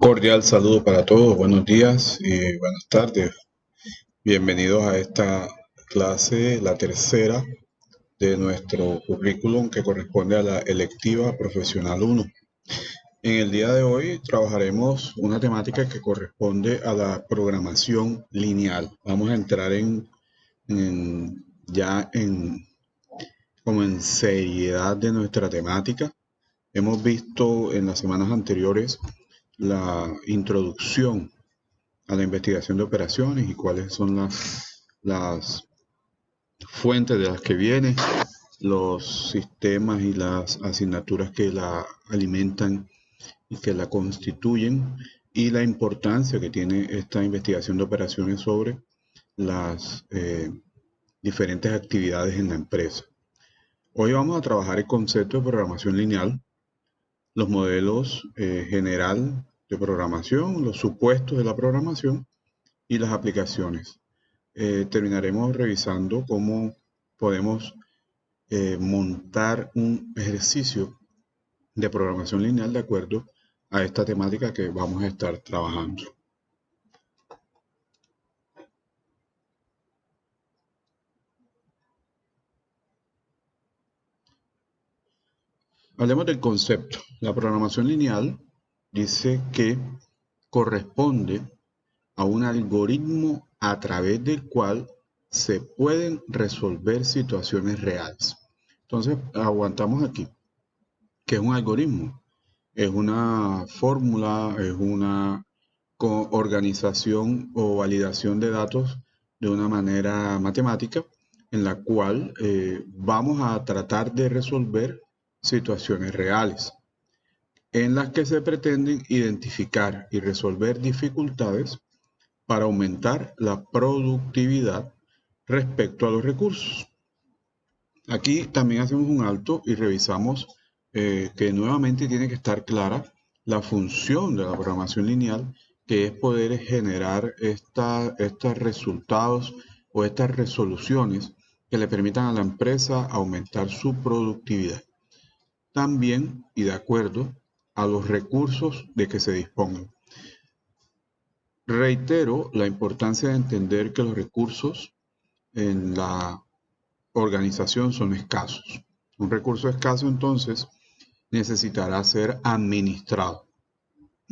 Cordial saludo para todos, buenos días y buenas tardes. Bienvenidos a esta clase, la tercera de nuestro currículum que corresponde a la electiva profesional 1. En el día de hoy trabajaremos una temática que corresponde a la programación lineal. Vamos a entrar ya como en seriedad de nuestra temática. Hemos visto en las semanas anteriores la introducción a la investigación de operaciones y cuáles son las fuentes de las que viene, los sistemas y las asignaturas que la alimentan y que la constituyen, y la importancia que tiene esta investigación de operaciones sobre las diferentes actividades en la empresa. Hoy vamos a trabajar el concepto de programación lineal, los modelos general de programación, los supuestos de la programación y las aplicaciones. Terminaremos revisando cómo podemos montar un ejercicio de programación lineal de acuerdo a esta temática que vamos a estar trabajando. Hablemos del concepto. La programación lineal dice que corresponde a un algoritmo a través del cual se pueden resolver situaciones reales. Entonces, aguantamos aquí. ¿Qué es un algoritmo? Es una fórmula, es una organización o validación de datos de una manera matemática en la cual vamos a tratar de resolver situaciones reales en las que se pretenden identificar y resolver dificultades para aumentar la productividad respecto a los recursos. Aquí también hacemos un alto y revisamos que nuevamente tiene que estar clara la función de la programación lineal, que es poder generar estos resultados o estas resoluciones que le permitan a la empresa aumentar su productividad. También y de acuerdo a los recursos de que se dispongan. Reitero la importancia de entender que los recursos en la organización son escasos. Un recurso escaso entonces necesitará ser administrado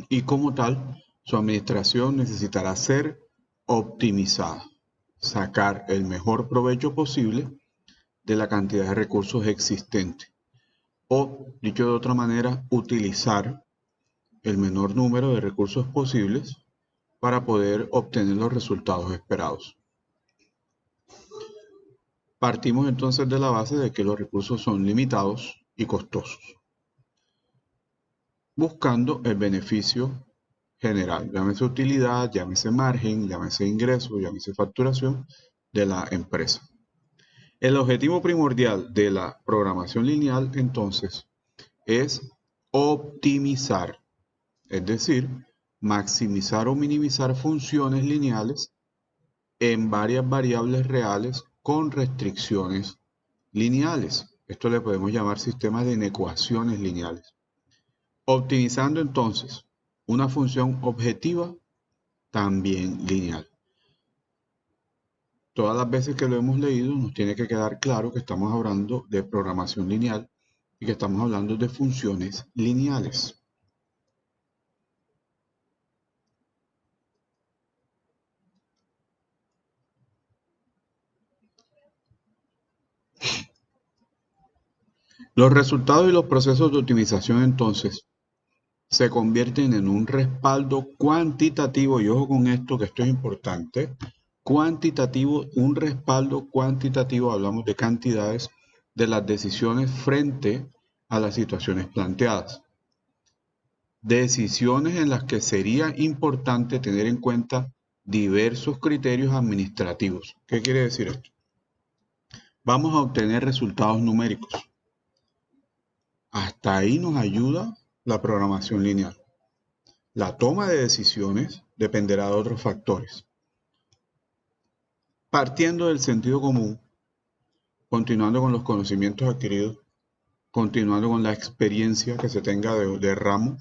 y como tal su administración necesitará ser optimizada, sacar el mejor provecho posible de la cantidad de recursos existentes o, dicho de otra manera, utilizar el menor número de recursos posibles para poder obtener los resultados esperados. Partimos entonces de la base de que los recursos son limitados y costosos, buscando el beneficio general, llámese utilidad, llámese margen, llámese ingreso, llámese facturación de la empresa. El objetivo primordial de la programación lineal entonces es optimizar, es decir, maximizar o minimizar funciones lineales en varias variables reales con restricciones lineales. Esto le podemos llamar sistemas de inecuaciones lineales. Optimizando entonces una función objetiva también lineal. Todas las veces que lo hemos leído nos tiene que quedar claro que estamos hablando de programación lineal y que estamos hablando de funciones lineales. Los resultados y los procesos de optimización entonces se convierten en un respaldo cuantitativo, y ojo con esto que esto es importante, cuantitativo, un respaldo cuantitativo, hablamos de cantidades de las decisiones frente a las situaciones planteadas. Decisiones en las que sería importante tener en cuenta diversos criterios administrativos. ¿Qué quiere decir esto? Vamos a obtener resultados numéricos. Hasta ahí nos ayuda la programación lineal. La toma de decisiones dependerá de otros factores. Partiendo del sentido común, continuando con los conocimientos adquiridos, continuando con la experiencia que se tenga de ramo,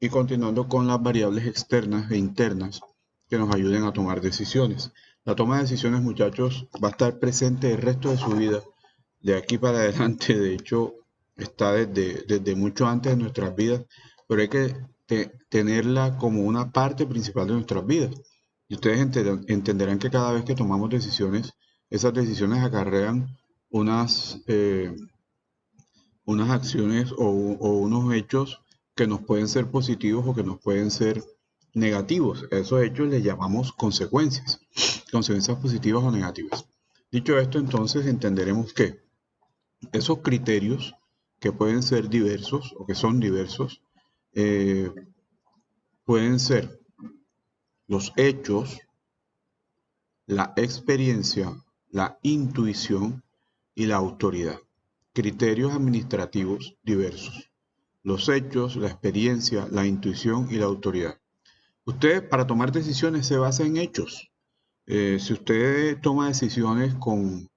y continuando con las variables externas e internas que nos ayuden a tomar decisiones. La toma de decisiones, muchachos, va a estar presente el resto de su vida, de aquí para adelante. De hecho, está desde mucho antes de nuestras vidas, pero hay que tenerla como una parte principal de nuestras vidas. Y ustedes entenderán que cada vez que tomamos decisiones, esas decisiones acarrean unas acciones o unos hechos que nos pueden ser positivos o que nos pueden ser negativos. A esos hechos les llamamos consecuencias, consecuencias positivas o negativas. Dicho esto, entonces entenderemos que esos criterios que pueden ser diversos o que son diversos, eh, pueden ser los hechos, la experiencia, la intuición y la autoridad. Criterios administrativos diversos. Los hechos, la experiencia, la intuición y la autoridad. Usted para tomar decisiones se basa en hechos. Si usted toma decisiones con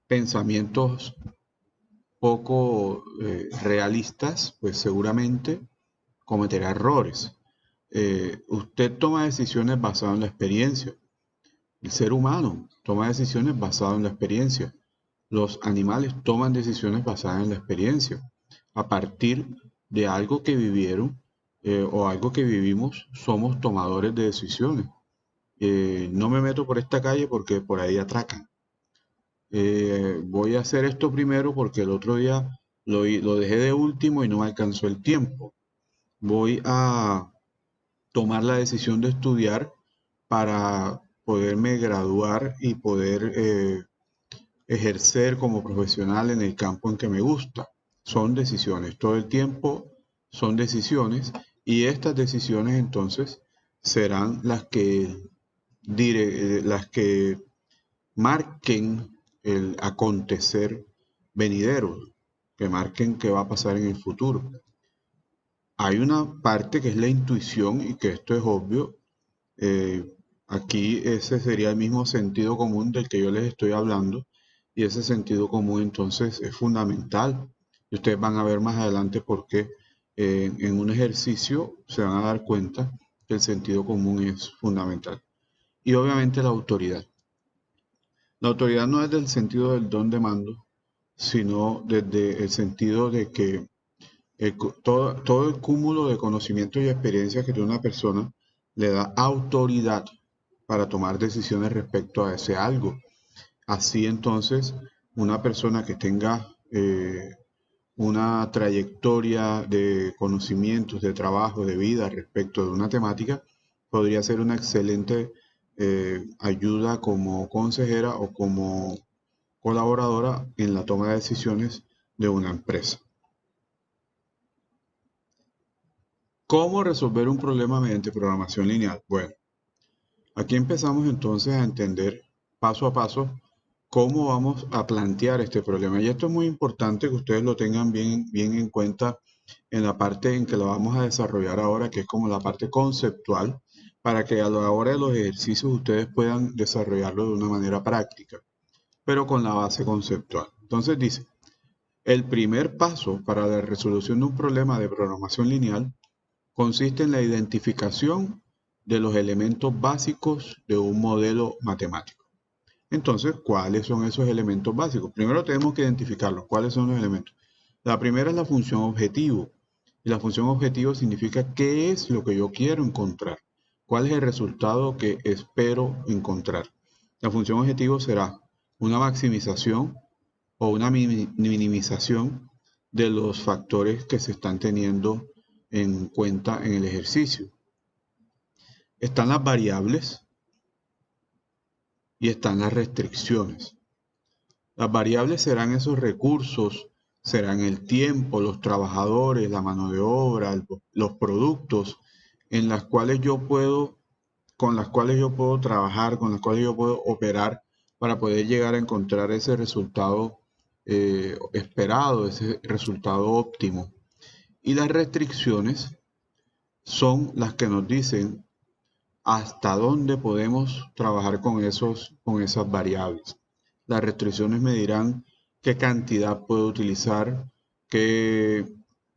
pensamientos poco realistas, pues seguramente cometerá errores. Usted toma decisiones basadas en la experiencia. El ser humano toma decisiones basadas en la experiencia. Los animales toman decisiones basadas en la experiencia. A partir de algo que vivieron o algo que vivimos, somos tomadores de decisiones. No me meto por esta calle porque por ahí atracan. Voy a hacer esto primero porque el otro día lo dejé de último y no me alcanzó el tiempo. Voy a tomar la decisión de estudiar para poderme graduar y poder ejercer como profesional en el campo en que me gusta. Son decisiones, todo el tiempo son decisiones y estas decisiones entonces serán las que marquen el acontecer venidero, que marquen qué va a pasar en el futuro. Hay una parte que es la intuición y que esto es obvio. Eh, Aquí ese sería el mismo sentido común del que yo les estoy hablando y ese sentido común entonces es fundamental. Y ustedes van a ver más adelante por qué en un ejercicio se van a dar cuenta que el sentido común es fundamental. Y obviamente la autoridad. La autoridad no es del sentido del don de mando, sino desde el sentido de que todo el cúmulo de conocimientos y experiencias que tiene una persona le da autoridad para tomar decisiones respecto a ese algo. Así entonces, una persona que tenga una trayectoria de conocimientos, de trabajo, de vida respecto de una temática, podría ser una excelente ayuda como consejera o como colaboradora en la toma de decisiones de una empresa. ¿Cómo resolver un problema mediante programación lineal? Bueno, aquí empezamos entonces a entender paso a paso cómo vamos a plantear este problema. Y esto es muy importante que ustedes lo tengan bien en cuenta en la parte en que lo vamos a desarrollar ahora, que es como la parte conceptual, para que a la hora de los ejercicios ustedes puedan desarrollarlo de una manera práctica, pero con la base conceptual. Entonces dice, el primer paso para la resolución de un problema de programación lineal consiste en la identificación de los elementos básicos de un modelo matemático. Entonces, ¿cuáles son esos elementos básicos? Primero tenemos que identificarlos. ¿Cuáles son los elementos? La primera es la función objetivo. Y la función objetivo significa qué es lo que yo quiero encontrar. ¿Cuál es el resultado que espero encontrar? La función objetivo será una maximización o una minimización de los factores que se están teniendo en cuenta en el ejercicio. Están las variables y están las restricciones. Las variables serán esos recursos, serán el tiempo, los trabajadores, la mano de obra, los productos en las cuales con las cuales yo puedo trabajar, con las cuales yo puedo operar para poder llegar a encontrar ese resultado esperado, ese resultado óptimo. Y las restricciones son las que nos dicen hasta dónde podemos trabajar con esas variables. Las restricciones me dirán qué cantidad puedo utilizar, qué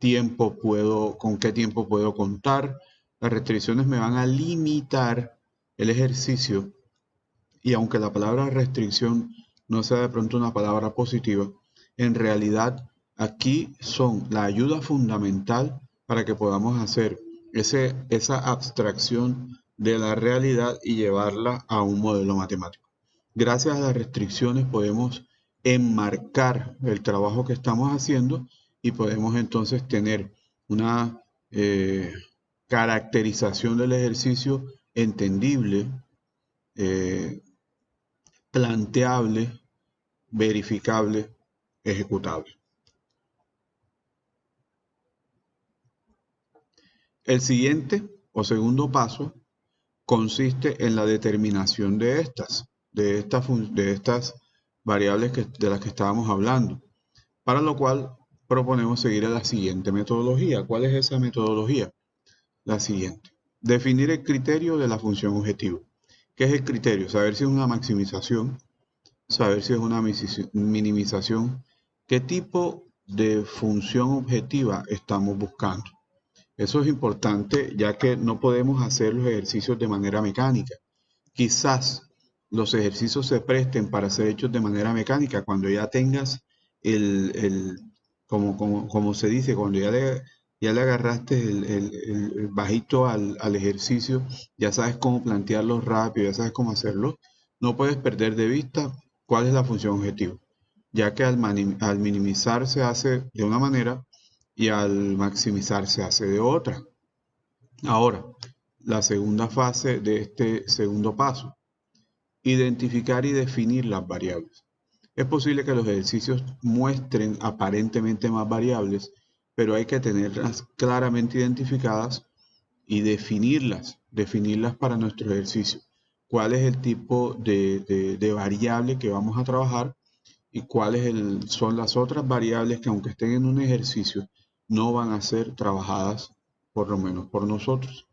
con qué tiempo puedo contar. Las restricciones me van a limitar el ejercicio, y aunque la palabra restricción no sea de pronto una palabra positiva, en realidad aquí son la ayuda fundamental para que podamos hacer esa abstracción de la realidad y llevarla a un modelo matemático. Gracias a las restricciones podemos enmarcar el trabajo que estamos haciendo y podemos entonces tener una caracterización del ejercicio entendible, eh, planteable, verificable, ejecutable. El siguiente o segundo paso consiste en la determinación de estas variables de las que estábamos hablando, para lo cual proponemos seguir la siguiente metodología. ¿Cuál es esa metodología? La siguiente. Definir el criterio de la función objetivo. ¿Qué es el criterio? Saber si es una maximización, saber si es una minimización, qué tipo de función objetiva estamos buscando. Eso es importante, ya que no podemos hacer los ejercicios de manera mecánica. Quizás los ejercicios se presten para ser hechos de manera mecánica cuando ya tengas como se dice, cuando ya le agarraste el bajito al ejercicio, ya sabes cómo plantearlo rápido, ya sabes cómo hacerlo. No puedes perder de vista cuál es la función objetivo, ya que al minimizar se hace de una manera y al maximizar se hace de otra. Ahora, la segunda fase de este segundo paso: identificar y definir las variables. Es posible que los ejercicios muestren aparentemente más variables, pero hay que tenerlas claramente identificadas y definirlas para nuestro ejercicio. ¿Cuál es el tipo de variable que vamos a trabajar y cuáles son las otras variables que, aunque estén en un ejercicio, no van a ser trabajadas por lo menos por nosotros?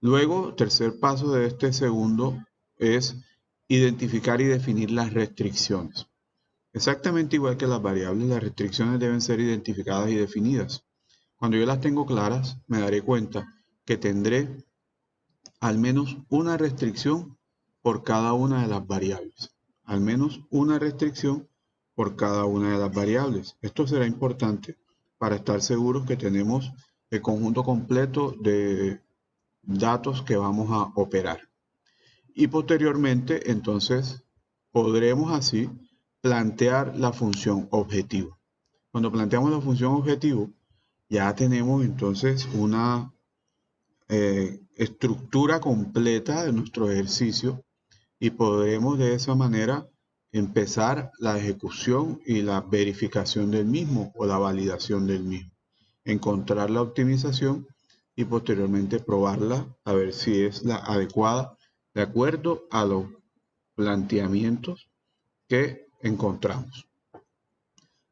Luego, tercer paso de este segundo es identificar y definir las restricciones. Exactamente igual que las variables, las restricciones deben ser identificadas y definidas. Cuando yo las tengo claras, me daré cuenta que tendré al menos una restricción por cada una de las variables. Al menos una restricción por cada una de las variables. Esto será importante para estar seguros que tenemos el conjunto completo de datos que vamos a operar. Y posteriormente, entonces, podremos así plantear la función objetivo. Cuando planteamos la función objetivo, ya tenemos entonces una estructura completa de nuestro ejercicio y podremos de esa manera empezar la ejecución y la verificación del mismo o la validación del mismo. Encontrar la optimización y posteriormente probarla a ver si es la adecuada de acuerdo a los planteamientos que encontramos.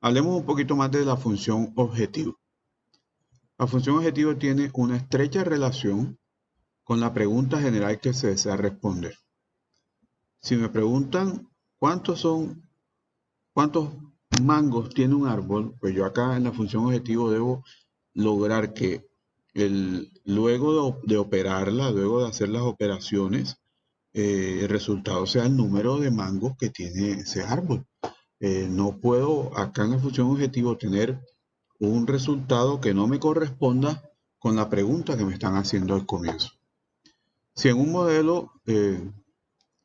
Hablemos un poquito más de la función objetivo. La función objetivo tiene una estrecha relación con la pregunta general que se desea responder. Si me preguntan cuántos mangos tiene un árbol, pues yo acá en la función objetivo debo lograr que luego de operarla, luego de hacer las operaciones, el resultado sea el número de mangos que tiene ese árbol. No puedo acá en la función objetivo tener un resultado que no me corresponda con la pregunta que me están haciendo al comienzo. Si en un modelo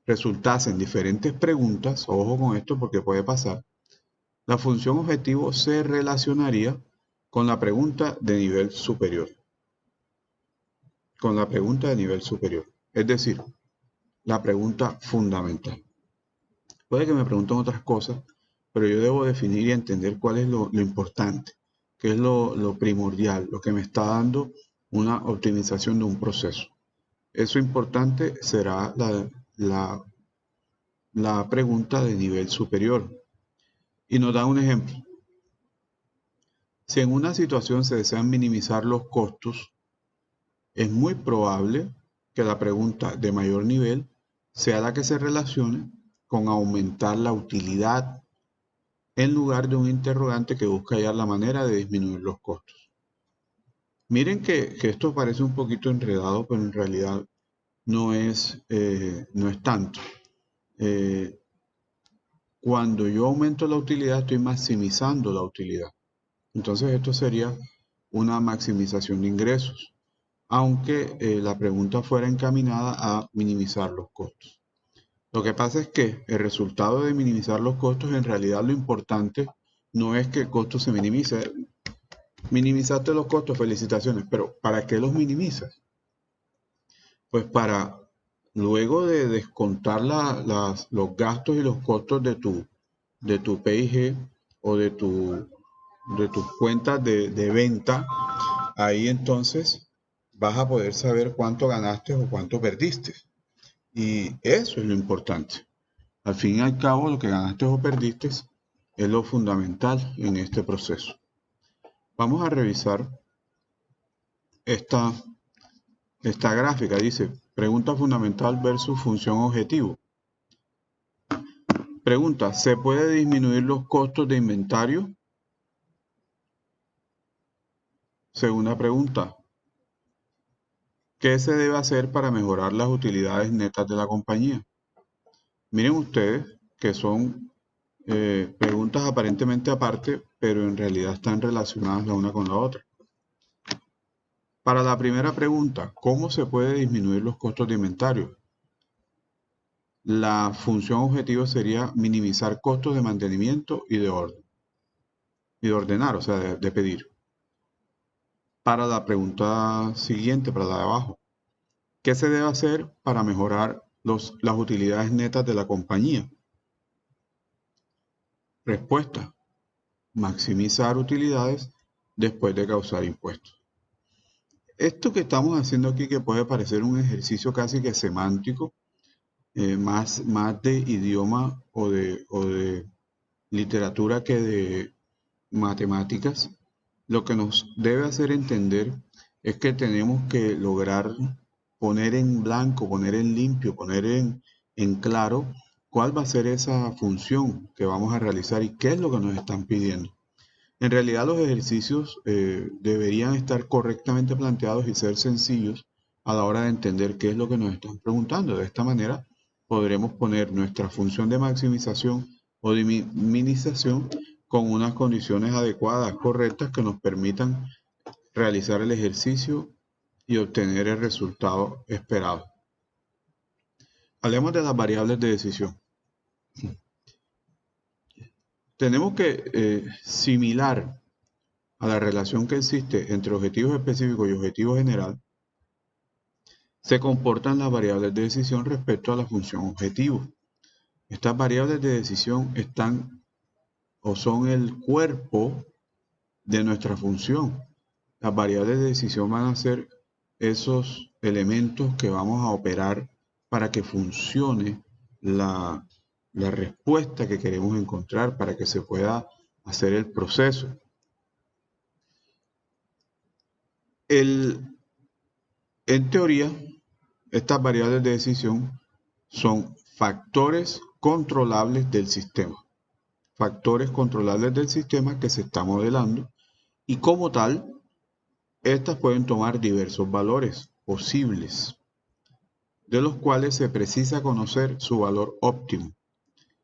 resultasen diferentes preguntas, ojo con esto porque puede pasar, la función objetivo se relacionaría con la pregunta de nivel superior. Con la pregunta de nivel superior. Es decir, la pregunta fundamental. Puede que me pregunten otras cosas, pero yo debo definir y entender cuál es lo importante, qué es lo primordial, lo que me está dando una optimización de un proceso. Eso importante será la pregunta de nivel superior. Y nos da un ejemplo. Si en una situación se desean minimizar los costos, es muy probable que la pregunta de mayor nivel sea la que se relacione con aumentar la utilidad en lugar de un interrogante que busca hallar la manera de disminuir los costos. Miren que esto parece un poquito enredado, pero en realidad no es tanto. Eh, Cuando yo aumento la utilidad, estoy maximizando la utilidad. Entonces esto sería una maximización de ingresos, aunque la pregunta fuera encaminada a minimizar los costos. Lo que pasa es que el resultado de minimizar los costos, en realidad lo importante no es que el costo se minimice. Minimizaste los costos, felicitaciones, pero ¿para qué los minimizas? Pues para luego de descontar los gastos y los costos de tu PIG o de tus cuentas de venta, ahí entonces vas a poder saber cuánto ganaste o cuánto perdiste. Y eso es lo importante. Al fin y al cabo, lo que ganaste o perdiste es lo fundamental en este proceso. Vamos a revisar esta, esta gráfica. Dice, pregunta fundamental versus función objetivo. Pregunta, ¿se puede disminuir los costos de inventario? Segunda pregunta, ¿qué se debe hacer para mejorar las utilidades netas de la compañía? Miren ustedes que son preguntas aparentemente aparte, pero en realidad están relacionadas la una con la otra. Para la primera pregunta, ¿cómo se puede disminuir los costos de inventario? La función objetivo sería minimizar costos de mantenimiento y de orden, y de ordenar, o sea, de pedir. Para la pregunta siguiente, para la de abajo, ¿qué se debe hacer para mejorar las utilidades netas de la compañía? Respuesta, maximizar utilidades después de causar impuestos. Esto que estamos haciendo aquí, que puede parecer un ejercicio casi que semántico, más de idioma o de literatura que de matemáticas, lo que nos debe hacer entender es que tenemos que lograr poner en blanco, poner en limpio, poner en claro cuál va a ser esa función que vamos a realizar y qué es lo que nos están pidiendo. En realidad los ejercicios deberían estar correctamente planteados y ser sencillos a la hora de entender qué es lo que nos están preguntando. De esta manera podremos poner nuestra función de maximización o de minimización con unas condiciones adecuadas, correctas, que nos permitan realizar el ejercicio y obtener el resultado esperado. Hablemos de las variables de decisión. Tenemos que similar a la relación que existe entre objetivos específicos y objetivo general, se comportan las variables de decisión respecto a la función objetivo. Estas variables de decisión están o son el cuerpo de nuestra función. Las variables de decisión van a ser esos elementos que vamos a operar para que funcione la respuesta que queremos encontrar, para que se pueda hacer el proceso. En teoría, estas variables de decisión son factores controlables del sistema. Factores controlables del sistema que se está modelando y como tal, estas pueden tomar diversos valores posibles, de los cuales se precisa conocer su valor óptimo,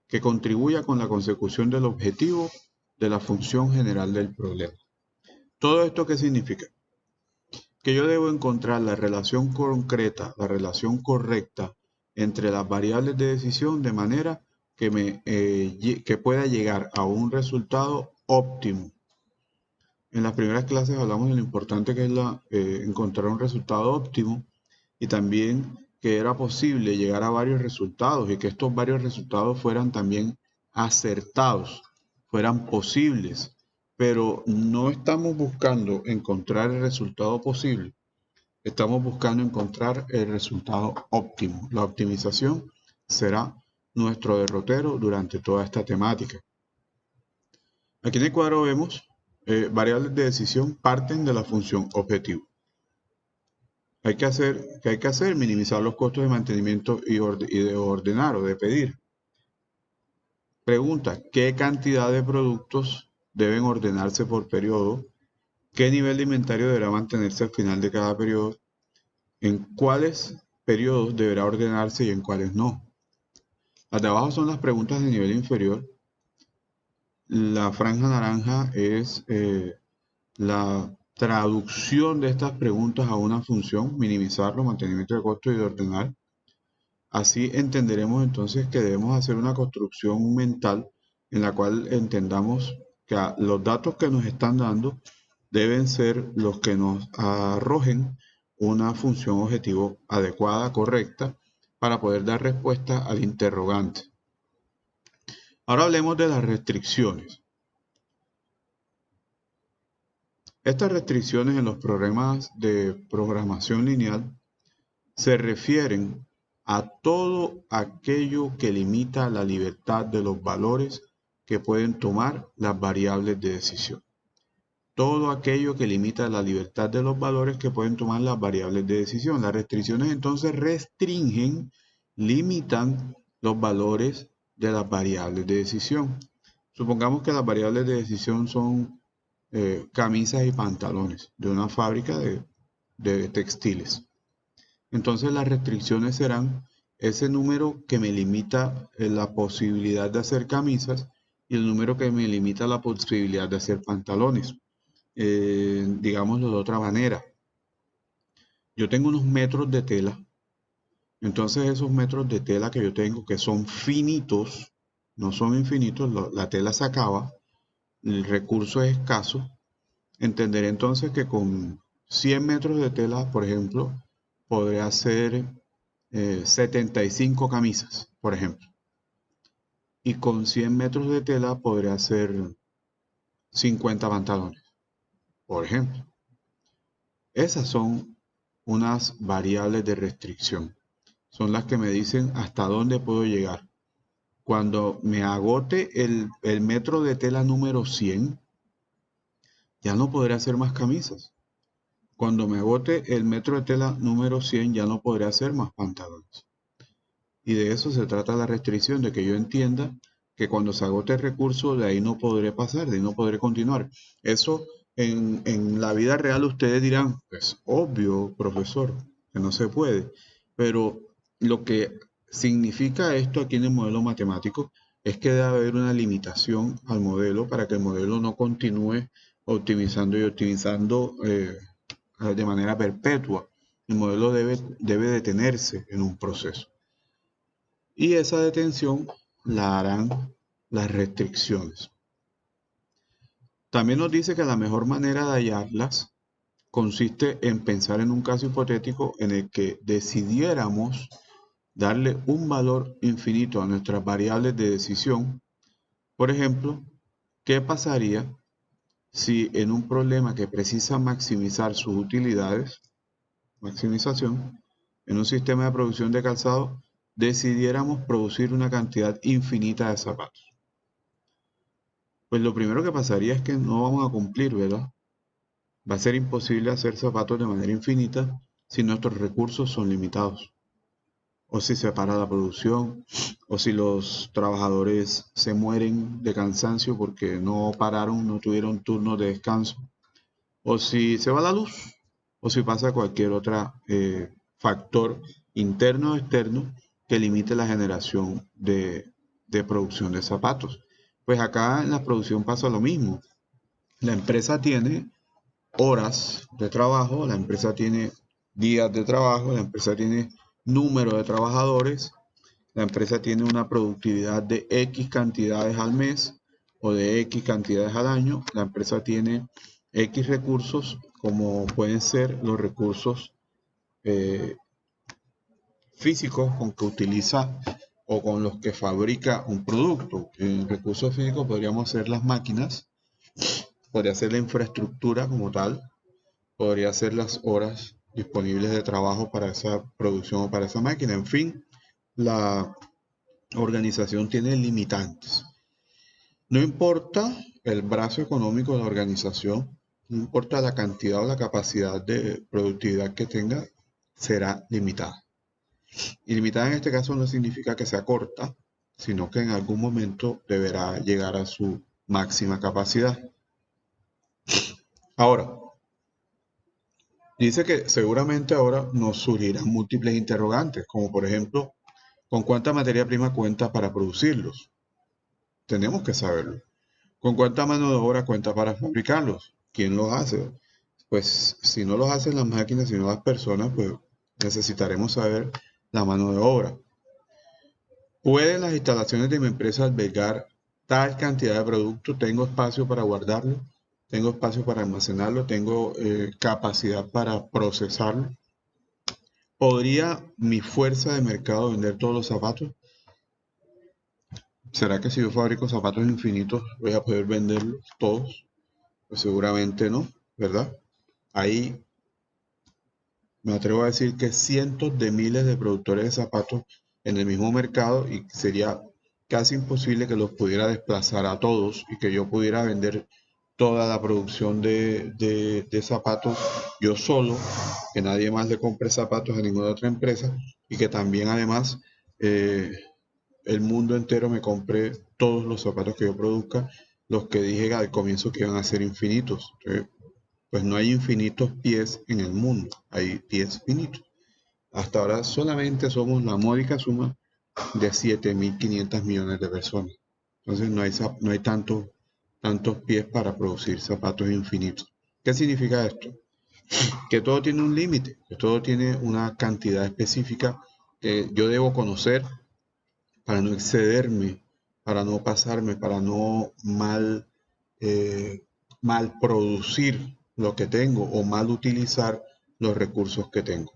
que contribuya con la consecución del objetivo de la función general del problema. ¿Todo esto qué significa? Que yo debo encontrar la relación concreta, la relación correcta entre las variables de decisión de manera que pueda llegar a un resultado óptimo. En las primeras clases hablamos de lo importante que es encontrar un resultado óptimo y también que era posible llegar a varios resultados y que estos varios resultados fueran también acertados, fueran posibles, pero no estamos buscando encontrar el resultado posible, estamos buscando encontrar el resultado óptimo. La optimización será nuestro derrotero durante toda esta temática. Aquí en el cuadro vemos variables de decisión parten de la función objetivo. ¿Qué hay que hacer? Minimizar los costos de mantenimiento y de ordenar o de pedir. Pregunta, ¿qué cantidad de productos deben ordenarse por periodo qué nivel de inventario deberá mantenerse al final de cada periodo, en cuáles periodos deberá ordenarse y en cuáles no. Las de abajo son las preguntas de nivel inferior. La franja naranja es la traducción de estas preguntas a una función, minimizarlo, mantenimiento de costo y de ordenar. Así entenderemos entonces que debemos hacer una construcción mental en la cual entendamos que los datos que nos están dando deben ser los que nos arrojen una función objetivo adecuada, correcta, para poder dar respuesta al interrogante. Ahora hablemos de las restricciones. Estas restricciones en los programas de programación lineal se refieren a todo aquello que limita la libertad de los valores que pueden tomar las variables de decisión. Todo aquello que limita la libertad de los valores que pueden tomar las variables de decisión. Las restricciones entonces restringen, limitan los valores de las variables de decisión. Supongamos que las variables de decisión son camisas y pantalones de una fábrica de textiles. Entonces las restricciones serán ese número que me limita la posibilidad de hacer camisas y el número que me limita la posibilidad de hacer pantalones. Digámoslo de otra manera, yo tengo unos metros de tela, entonces esos metros de tela que yo tengo, que son finitos, no son infinitos, la tela se acaba, el recurso es escaso, entenderé entonces que con 100 metros de tela, por ejemplo, podré hacer 75 camisas, por ejemplo. Y con 100 metros de tela podré hacer 50 pantalones, por ejemplo. Esas son unas variables de restricción. Son las que me dicen hasta dónde puedo llegar. Cuando me agote el metro de tela número 100, ya no podré hacer más camisas. Cuando me agote el metro de tela número 100, ya no podré hacer más pantalones. Y de eso se trata la restricción, de que yo entienda que cuando se agote el recurso, de ahí no podré pasar, de ahí no podré continuar. Eso en la vida real ustedes dirán, pues obvio, profesor, que no se puede. Pero lo que significa esto aquí en el modelo matemático es que debe haber una limitación al modelo para que el modelo no continúe optimizando y optimizando de manera perpetua. El modelo debe detenerse en un proceso. Y esa detención la harán las restricciones. También nos dice que la mejor manera de hallarlas consiste en pensar en un caso hipotético en el que decidiéramos darle un valor infinito a nuestras variables de decisión. Por ejemplo, ¿qué pasaría si en un problema que precisa maximizar sus utilidades, maximización, en un sistema de producción de calzado, decidiéramos producir una cantidad infinita de zapatos? Pues lo primero que pasaría es que no vamos a cumplir, ¿verdad? Va a ser imposible hacer zapatos de manera infinita si nuestros recursos son limitados. O si se para la producción, o si los trabajadores se mueren de cansancio porque no pararon, no tuvieron turno de descanso, o si se va la luz, o si pasa cualquier otro factor interno o externo que limite la generación de producción de zapatos. Pues acá en la producción pasa lo mismo. La empresa tiene horas de trabajo, la empresa tiene días de trabajo, la empresa tiene número de trabajadores, la empresa tiene una productividad de X cantidades al mes o de X cantidades al año, la empresa tiene X recursos como pueden ser los recursos eh, físicos con que utiliza o con los que fabrica un producto. En recursos físicos podríamos ser las máquinas, podría ser la infraestructura como tal, podría ser las horas disponibles de trabajo para esa producción o para esa máquina. En fin, la organización tiene limitantes. No importa el brazo económico de la organización, no importa la cantidad o la capacidad de productividad que tenga, será limitada. Y limitada en este caso no significa que sea corta, sino que en algún momento deberá llegar a su máxima capacidad. Ahora, dice que seguramente ahora nos surgirán múltiples interrogantes, como por ejemplo, ¿con cuánta materia prima cuenta para producirlos? Tenemos que saberlo. ¿Con cuánta mano de obra cuenta para fabricarlos? ¿Quién los hace? Pues si no los hacen las máquinas, sino las personas, pues necesitaremos saber la mano de obra. ¿Pueden las instalaciones de mi empresa albergar tal cantidad de producto? ¿Tengo espacio para guardarlo? ¿Tengo espacio para almacenarlo? ¿Tengo capacidad para procesarlo? ¿Podría mi fuerza de mercado vender todos los zapatos? ¿Será que si yo fabrico zapatos infinitos voy a poder venderlos todos? Pues seguramente no, ¿verdad? Ahí me atrevo a decir que cientos de miles de productores de zapatos en el mismo mercado y sería casi imposible que los pudiera desplazar a todos y que yo pudiera vender toda la producción de zapatos yo solo, que nadie más le compre zapatos a ninguna otra empresa y que también además eh, el mundo entero me compre todos los zapatos que yo produzca, los que dije al comienzo que iban a ser infinitos. Pues no hay infinitos pies en el mundo, hay pies finitos. Hasta ahora solamente somos la módica suma de 7.500 millones de personas. Entonces no hay tantos pies para producir zapatos infinitos. ¿Qué significa esto? Que todo tiene un límite, que todo tiene una cantidad específica que yo debo conocer para no excederme, para no pasarme, para no mal producir lo que tengo o mal utilizar los recursos que tengo.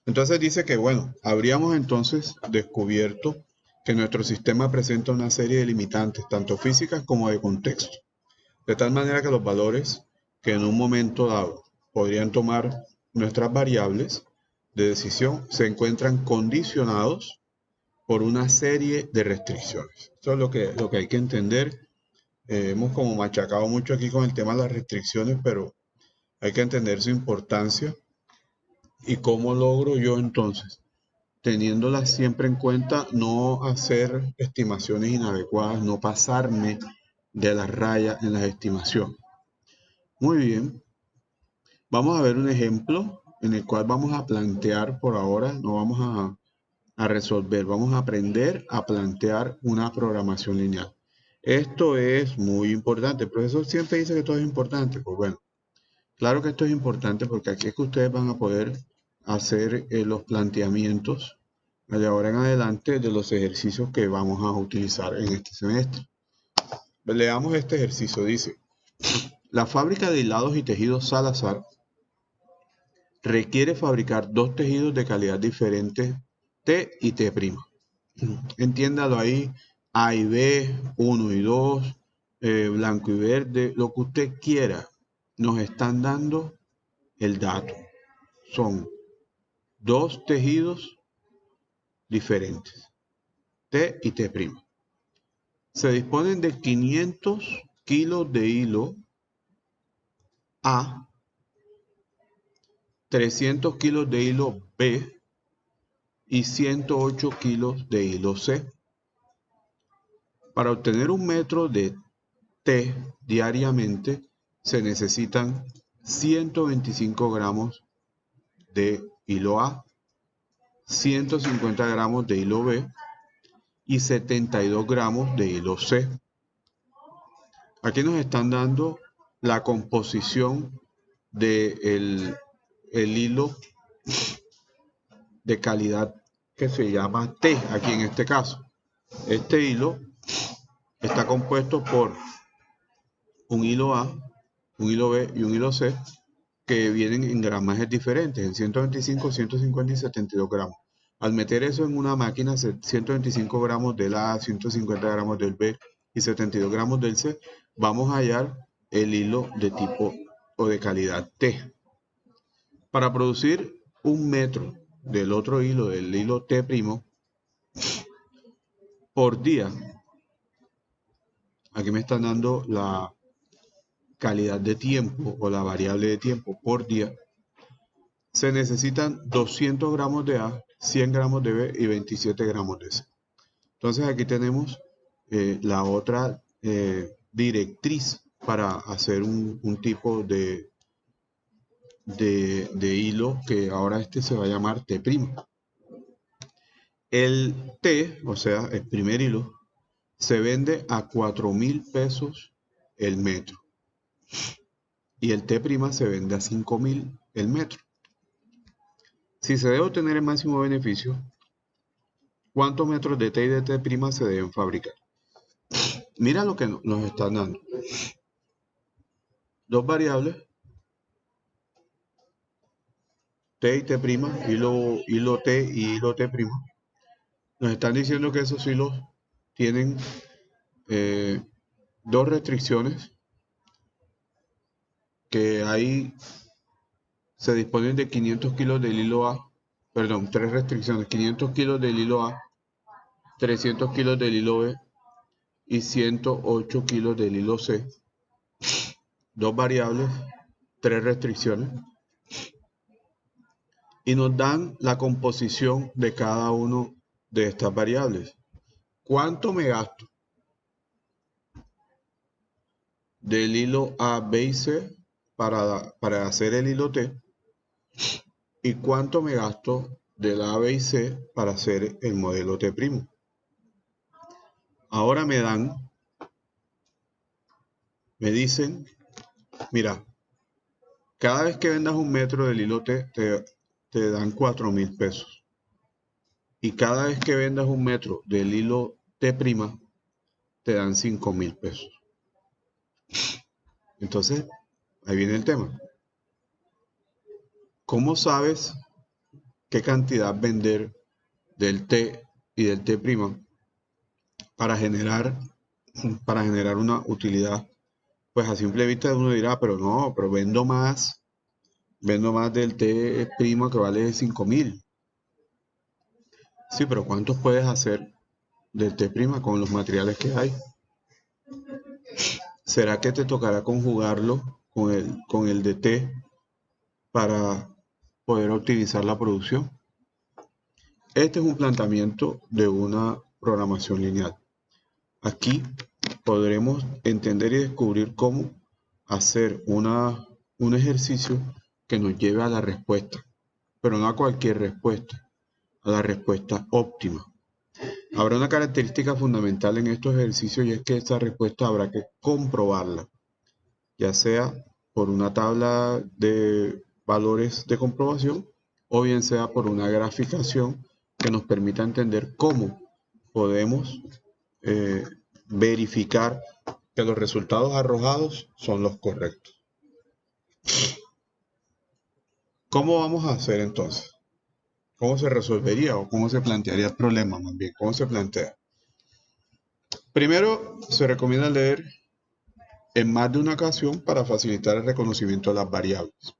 Entonces dice que, bueno, habríamos entonces descubierto que nuestro sistema presenta una serie de limitantes, tanto físicas como de contexto, de tal manera que los valores que en un momento dado podrían tomar nuestras variables de decisión se encuentran condicionados por una serie de restricciones. Esto es lo que hay que entender. Hemos como machacado mucho aquí con el tema de las restricciones, pero hay que entender su importancia y cómo logro yo entonces, teniéndolas siempre en cuenta, no hacer estimaciones inadecuadas, no pasarme de la raya en las estimaciones. Muy bien, vamos a ver un ejemplo en el cual vamos a plantear por ahora, no vamos a resolver, vamos a aprender a plantear una programación lineal. Esto es muy importante. El profesor siempre dice que todo es importante. Pues bueno, claro que esto es importante porque aquí es que ustedes van a poder hacer los planteamientos de ahora en adelante de los ejercicios que vamos a utilizar en este semestre. Leamos este ejercicio. Dice, la fábrica de hilados y tejidos Salazar requiere fabricar dos tejidos de calidad diferente, T y T'. Entiéndalo ahí, A y B, 1 y 2, blanco y verde, lo que usted quiera. Nos están dando el dato. Son dos tejidos diferentes, T y T'. Se disponen de 500 kilos de hilo A, 300 kilos de hilo B y 108 kilos de hilo C. Para obtener un metro de T diariamente se necesitan 125 gramos de hilo A, 150 gramos de hilo B y 72 gramos de hilo C. Aquí nos están dando la composición del hilo de calidad que se llama T, aquí en este caso. Este hilo está compuesto por un hilo A, un hilo B y un hilo C que vienen en gramajes diferentes, en 125, 150 y 72 gramos. Al meter eso en una máquina, 125 gramos del A, 150 gramos del B y 72 gramos del C, vamos a hallar el hilo de tipo o de calidad T. Para producir un metro del otro hilo, del hilo T', por día, aquí me están dando la calidad de tiempo o la variable de tiempo por día, se necesitan 200 gramos de A, 100 gramos de B y 27 gramos de C. Entonces aquí tenemos la otra directriz para hacer un tipo de hilo que ahora este se va a llamar T'. El T, o sea, el primer hilo, se vende a 4.000 pesos el metro. Y el T' se vende a 5.000 el metro. Si se debe obtener el máximo beneficio, ¿cuántos metros de T y de T' se deben fabricar? Mira lo que nos están dando. Dos variables, T y T', hilo T y hilo T'. Nos están diciendo que esos hilos tienen dos restricciones, que ahí se disponen de 500 kilos del hilo A, perdón, tres restricciones, 500 kilos del hilo A, 300 kilos del hilo B y 108 kilos del hilo C. Dos variables, tres restricciones. Y nos dan la composición de cada uno de estas variables. ¿Cuánto me gasto del hilo A, B y C para hacer el hilo T? ¿Y cuánto me gasto del A, B y C para hacer el modelo T'? Ahora me dicen, mira, cada vez que vendas un metro del hilo T, te dan 4.000 pesos. Y cada vez que vendas un metro del hilo T', te dan 5.000 pesos. Entonces, ahí viene el tema. ¿Cómo sabes qué cantidad vender del T y del T' para generar una utilidad? Pues a simple vista uno dirá, pero no, pero vendo más del T' que vale 5.000. Sí, pero ¿cuántos puedes hacer del T' con los materiales que hay? ¿Será que te tocará conjugarlo con el de T para poder optimizar la producción? Este es un planteamiento de una programación lineal. Aquí podremos entender y descubrir cómo hacer un ejercicio que nos lleve a la respuesta, pero no a cualquier respuesta, a la respuesta óptima. Habrá una característica fundamental en estos ejercicios y es que esta respuesta habrá que comprobarla, ya sea por una tabla de valores de comprobación o bien sea por una graficación que nos permita entender cómo podemos verificar que los resultados arrojados son los correctos. ¿Cómo vamos a hacer entonces? ¿Cómo se resolvería o cómo se plantearía el problema más bien? ¿Cómo se plantea? Primero, se recomienda leer en más de una ocasión para facilitar el reconocimiento de las variables.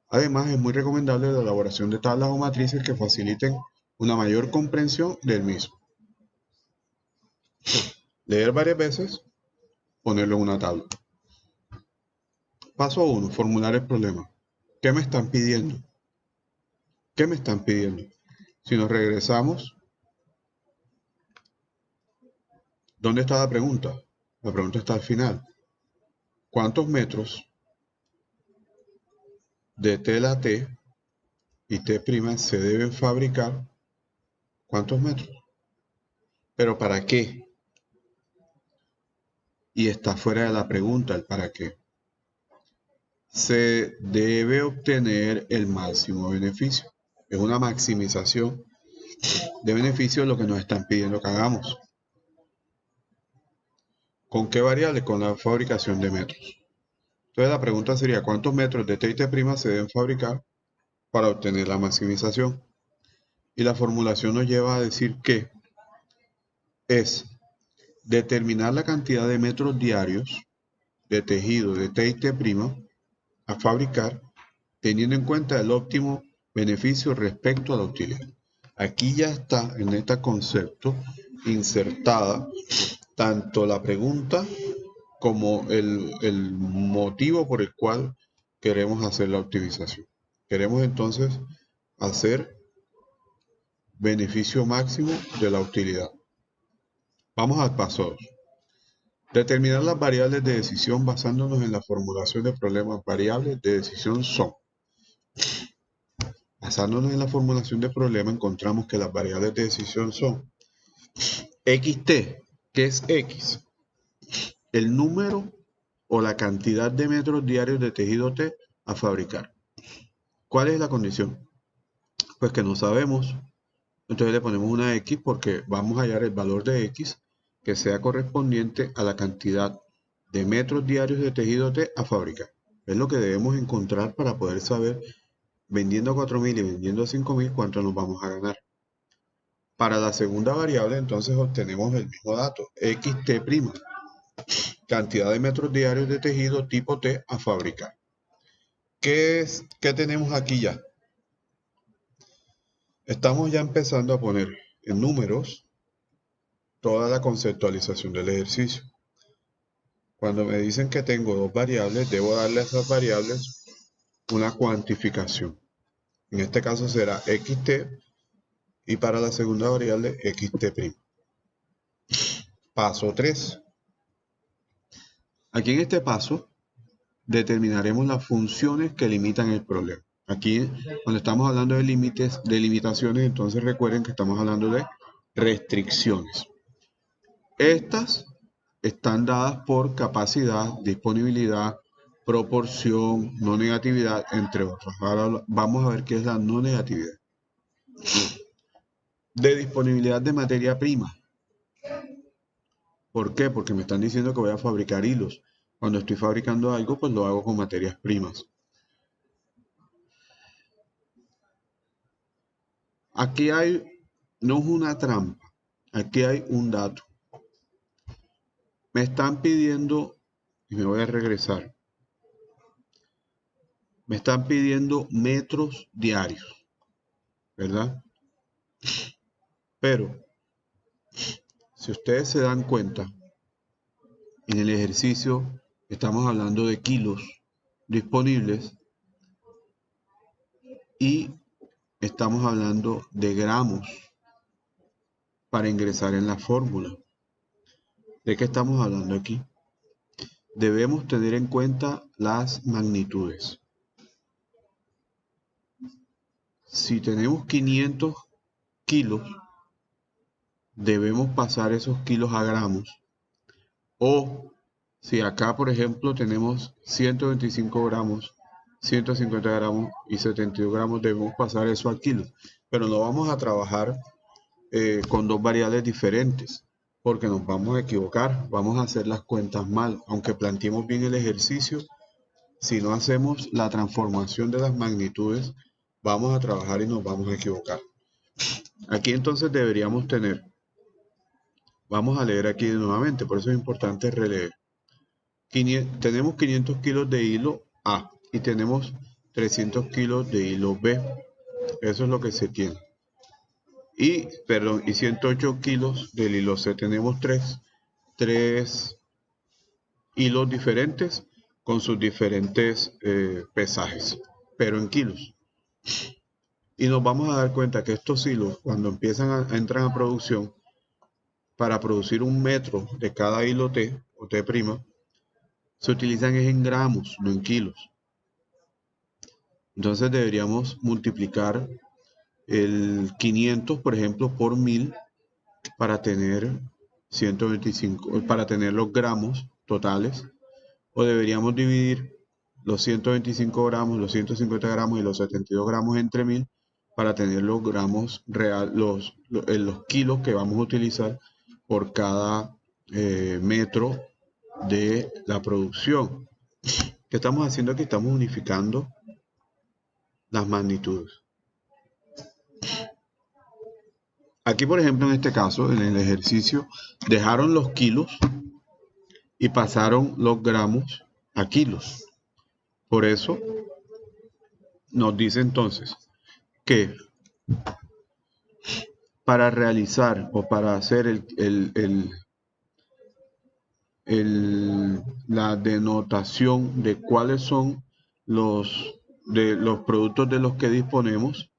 Además, es muy recomendable la elaboración de tablas o matrices que faciliten una mayor comprensión del mismo. Leer varias veces, ponerlo en una tabla. Paso 1, formular el problema. ¿Qué me están pidiendo? ¿Qué me están pidiendo? Si nos regresamos, ¿dónde está la pregunta? La pregunta está al final. ¿Cuántos metros de tela T y T' se deben fabricar? ¿Cuántos metros? ¿Pero para qué? Y está fuera de la pregunta el para qué. Se debe obtener el máximo beneficio. Es una maximización de beneficio lo que nos están pidiendo que hagamos. ¿Con qué variable? Con la fabricación de metros. Entonces la pregunta sería, ¿cuántos metros de T y T' se deben fabricar para obtener la maximización? Y la formulación nos lleva a decir que es determinar la cantidad de metros diarios de tejido de T y T' a fabricar, teniendo en cuenta el óptimo beneficio respecto a la utilidad. Aquí ya está en este concepto insertada tanto la pregunta como el motivo por el cual queremos hacer la optimización. Queremos entonces hacer beneficio máximo de la utilidad. Vamos al paso 2. Determinar las variables de decisión basándonos en la formulación de problemas. Variables de decisión son. Basándonos en la formulación de problema, encontramos que las variables de decisión son xt, que es x, el número o la cantidad de metros diarios de tejido T a fabricar. ¿Cuál es la condición? Pues que no sabemos, entonces le ponemos una x porque vamos a hallar el valor de x que sea correspondiente a la cantidad de metros diarios de tejido T a fabricar. Es lo que debemos encontrar para poder saber, vendiendo a 4.000 y vendiendo a 5.000, cuánto nos vamos a ganar. Para la segunda variable, entonces obtenemos el mismo dato, xt', cantidad de metros diarios de tejido tipo T a fabricar. ¿Qué tenemos aquí ya? Estamos ya empezando a poner en números toda la conceptualización del ejercicio. Cuando me dicen que tengo dos variables, debo darle a esas variables una cuantificación. En este caso será xt y para la segunda variable xt'. Paso 3. Aquí en este paso determinaremos las funciones que limitan el problema. Aquí, cuando estamos hablando de límites, de limitaciones, entonces recuerden que estamos hablando de restricciones. Estas están dadas por capacidad, disponibilidad, proporción, no negatividad, entre otras. Ahora vamos a ver qué es la no negatividad. De disponibilidad de materia prima. ¿Por qué? Porque me están diciendo que voy a fabricar hilos. Cuando estoy fabricando algo, pues lo hago con materias primas. Aquí hay, no es una trampa, aquí hay un dato. Me están pidiendo, y me voy a regresar, me están pidiendo metros diarios, ¿verdad? Pero, si ustedes se dan cuenta, en el ejercicio estamos hablando de kilos disponibles y estamos hablando de gramos para ingresar en la fórmula. ¿De qué estamos hablando aquí? Debemos tener en cuenta las magnitudes. Si tenemos 500 kilos, debemos pasar esos kilos a gramos. O si acá, por ejemplo, tenemos 125 gramos, 150 gramos y 72 gramos, debemos pasar eso a kilos. Pero no vamos a trabajar con dos variables diferentes, porque nos vamos a equivocar, vamos a hacer las cuentas mal. Aunque planteemos bien el ejercicio, si no hacemos la transformación de las magnitudes, vamos a trabajar y nos vamos a equivocar. Aquí entonces deberíamos tener, vamos a leer aquí nuevamente, por eso es importante releer. Tenemos 500 kilos de hilo A y tenemos 300 kilos de hilo B. Eso es lo que se tiene. Y 108 kilos del hilo C. Tenemos tres hilos diferentes con sus diferentes pesajes, pero en kilos. Y nos vamos a dar cuenta que estos hilos, cuando entran a producción, para producir 1 metro de cada hilo T o T', se utilizan en gramos, no en kilos. Entonces deberíamos multiplicar el 500, por ejemplo, por 1000 para tener 125, para tener los gramos totales, o deberíamos dividir los 125 gramos, los 150 gramos y los 72 gramos entre 1000 para tener los gramos real, los kilos que vamos a utilizar por cada metro de la producción. ¿Qué estamos haciendo aquí? Estamos unificando las magnitudes. Aquí, por ejemplo, en este caso, en el ejercicio, dejaron los kilos y pasaron los gramos a kilos. Por eso nos dice entonces que para realizar o para hacer la denotación de cuáles son los productos de los que disponemos,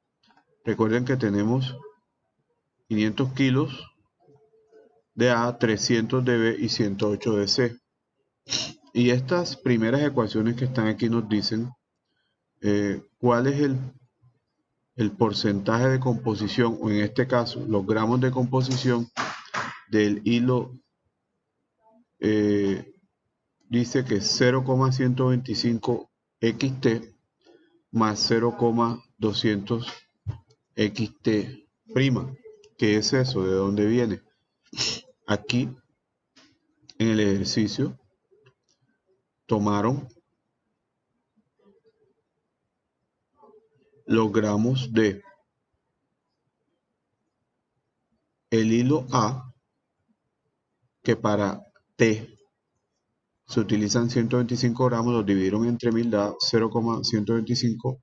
recuerden que tenemos 500 kilos de A, 300 de B y 108 de C. Y estas primeras ecuaciones que están aquí nos dicen cuál es el porcentaje de composición, o en este caso, los gramos de composición del hilo. Dice que 0,125 xt más 0,200 xt prima. ¿Qué es eso? ¿De dónde viene? Aquí en el ejercicio tomaron los gramos de el hilo A, que para T se utilizan 125 gramos, los dividieron entre 1000, da 0,125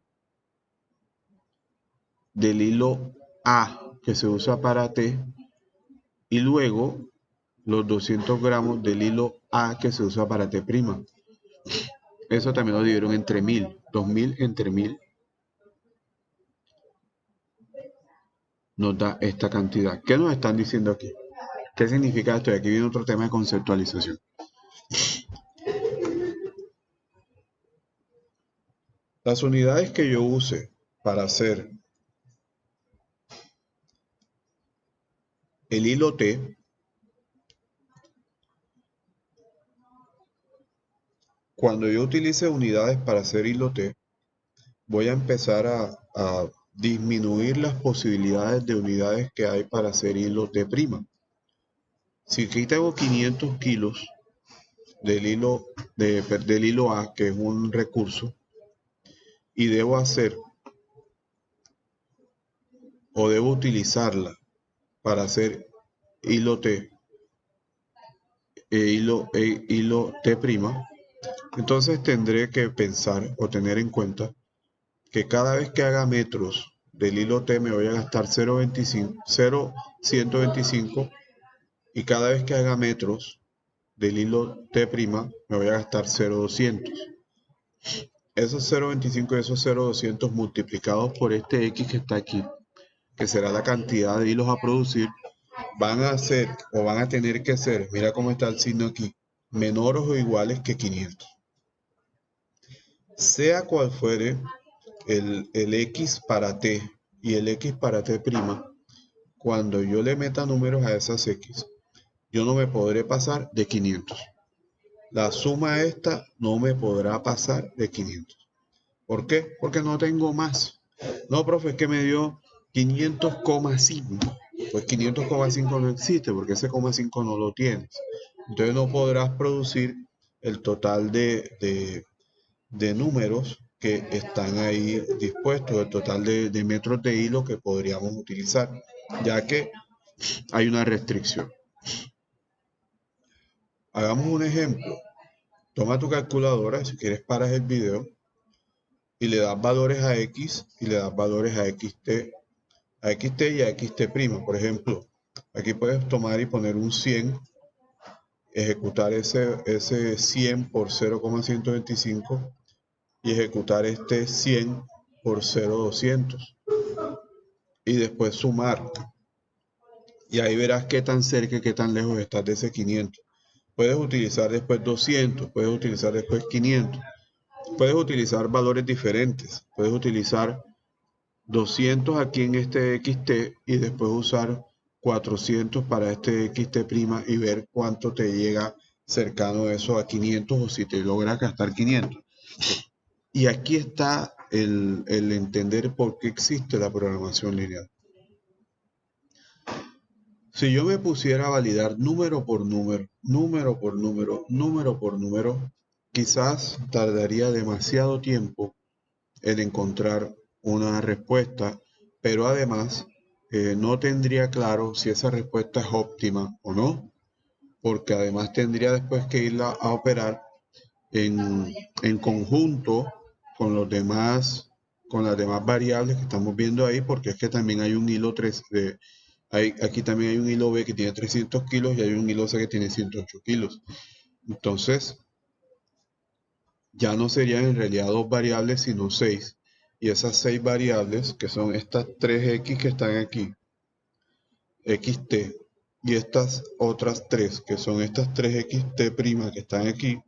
del hilo A que se usa para T, y luego los 200 gramos del hilo A que se usa para T'. Eso también lo dividieron entre 1000. 2000 entre 1000 nos da esta cantidad. ¿Qué nos están diciendo aquí? ¿Qué significa esto? Y aquí viene otro tema de conceptualización. Las unidades que yo use para hacer el hilo T, cuando yo utilice unidades para hacer hilo T, voy a empezar a disminuir las posibilidades de unidades que hay para hacer hilo T'. Si aquí tengo 500 kilos del hilo A, que es un recurso, y debo hacer o debo utilizarla para hacer hilo T, hilo T', entonces tendré que pensar o tener en cuenta que cada vez que haga metros del hilo T me voy a gastar 0,125, y cada vez que haga metros del hilo T' me voy a gastar 0,200. Esos 0,25 y esos 0,200 multiplicados por este X que está aquí, que será la cantidad de hilos a producir, van a ser o van a tener que ser, mira cómo está el signo aquí, menores o iguales que 500. Sea cual fuere el X para T y el X para T', cuando yo le meta números a esas X, yo no me podré pasar de 500. La suma esta no me podrá pasar de 500. ¿Por qué? Porque no tengo más. No, profe, es que me dio 500,5. Pues 500,5 no existe porque ese 5 no lo tienes. Entonces no podrás producir el total de números que están ahí dispuestos, el total de metros de hilo que podríamos utilizar, ya que hay una restricción. Hagamos un ejemplo. Toma tu calculadora, si quieres paras el video y le das valores a X y le das valores a XT y a XT'. Por ejemplo, aquí puedes tomar y poner un 100, ejecutar ese 100 por 0,125 y ejecutar este 100 por 0,200 y después sumar. Y ahí verás qué tan cerca y qué tan lejos estás de ese 500. Puedes utilizar después 200, puedes utilizar después 500. Puedes utilizar valores diferentes. Puedes utilizar 200 aquí en este XT y después usar 400 para este XT' y ver cuánto te llega cercano eso a 500 o si te logra gastar 500. Y aquí está el entender por qué existe la programación lineal. Si yo me pusiera a validar número por número, quizás tardaría demasiado tiempo en encontrar una respuesta, pero además no tendría claro si esa respuesta es óptima o no, porque además tendría después que irla a operar en conjunto con los demás, con las demás variables que estamos viendo ahí, porque es que también hay un hilo 3 aquí también hay un hilo B que tiene 300 kilos y hay un hilo C que tiene 108 kilos. Entonces, ya no serían en realidad 2 variables, sino 6. Y esas 6 variables, que son estas 3X que están aquí, XT, y estas otras tres, que son estas 3xt' que están aquí,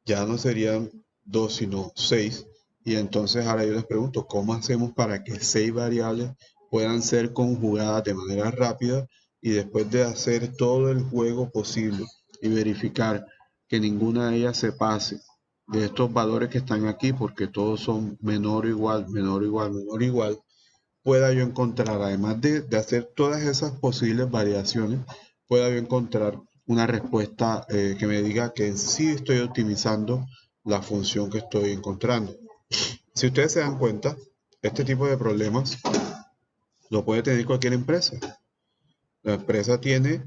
ya no serían 2 sino 6. Y entonces ahora yo les pregunto, ¿cómo hacemos para que 6 variables puedan ser conjugadas de manera rápida y después de hacer todo el juego posible y verificar que ninguna de ellas se pase de estos valores que están aquí, porque todos son menor o igual, menor o igual, menor o igual, pueda yo encontrar, además de hacer todas esas posibles variaciones, pueda yo encontrar una respuesta que me diga que sí estoy optimizando la función que estoy encontrando? Si ustedes se dan cuenta, este tipo de problemas lo puede tener cualquier empresa. La empresa tiene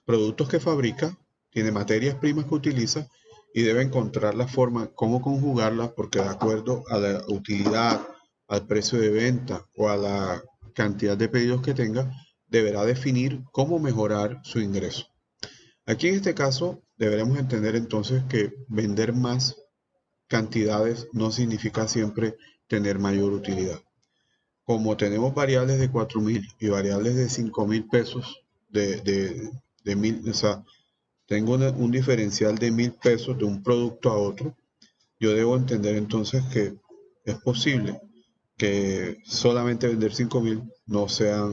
productos que fabrica, tiene materias primas que utiliza y debe encontrar la forma cómo conjugarlas, porque de acuerdo a la utilidad, al precio de venta o a la cantidad de pedidos que tenga, deberá definir cómo mejorar su ingreso. Aquí en este caso deberemos entender entonces que vender más cantidades no significa siempre tener mayor utilidad. Como tenemos variables de 4.000 y variables de 5.000 pesos, de 1.000, o sea, tengo un diferencial de 1.000 pesos de un producto a otro, yo debo entender entonces que es posible que solamente vender 5.000 no sea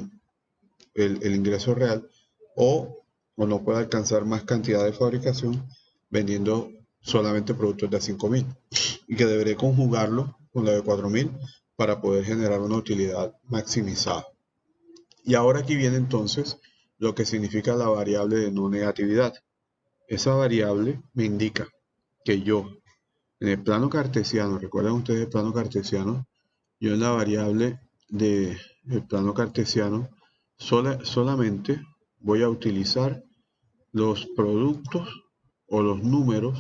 el ingreso real, o no pueda alcanzar más cantidad de fabricación vendiendo solamente productos de 5.000, y que deberé conjugarlo con la de 4.000 para poder generar una utilidad maximizada. Y ahora aquí viene entonces lo que significa la variable de no negatividad. Esa variable me indica que yo, en el plano cartesiano, recuerdan ustedes el plano cartesiano, yo en la variable del plano cartesiano solamente voy a utilizar los productos o los números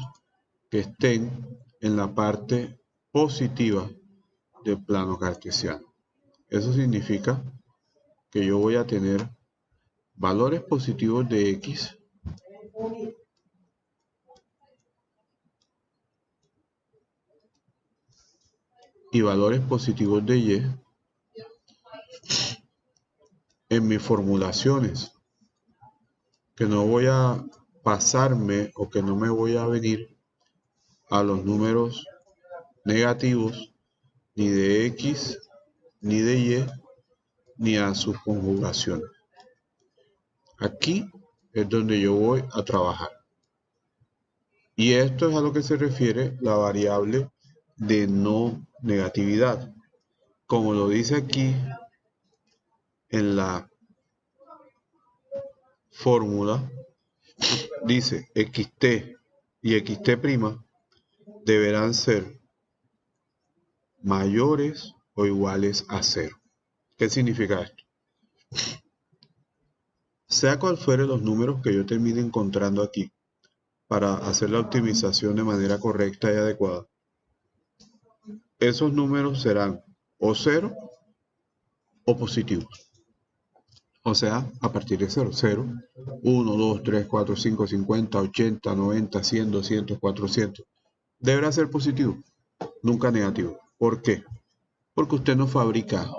que estén en la parte positiva del plano cartesiano. Eso significa que yo voy a tener valores positivos de X y valores positivos de Y en mis formulaciones, que no voy a pasarme o que no me voy a venir a los números negativos ni de X, ni de Y, ni a sus conjugaciones. Aquí es donde yo voy a trabajar. Y esto es a lo que se refiere la variable de no negatividad. Como lo dice aquí en la fórmula, dice xt y xt' deberán ser mayores o iguales a 0. ¿Qué significa esto? Sea cual fuere los números que yo termine encontrando aquí para hacer la optimización de manera correcta y adecuada, esos números serán o 0 o positivos. O sea, a partir de 0, 0, 1, 2, 3, 4, 5, 50, 80, 90, 100, 200, 400. Deberá ser positivo, nunca negativo. ¿Por qué? Porque usted no fabrica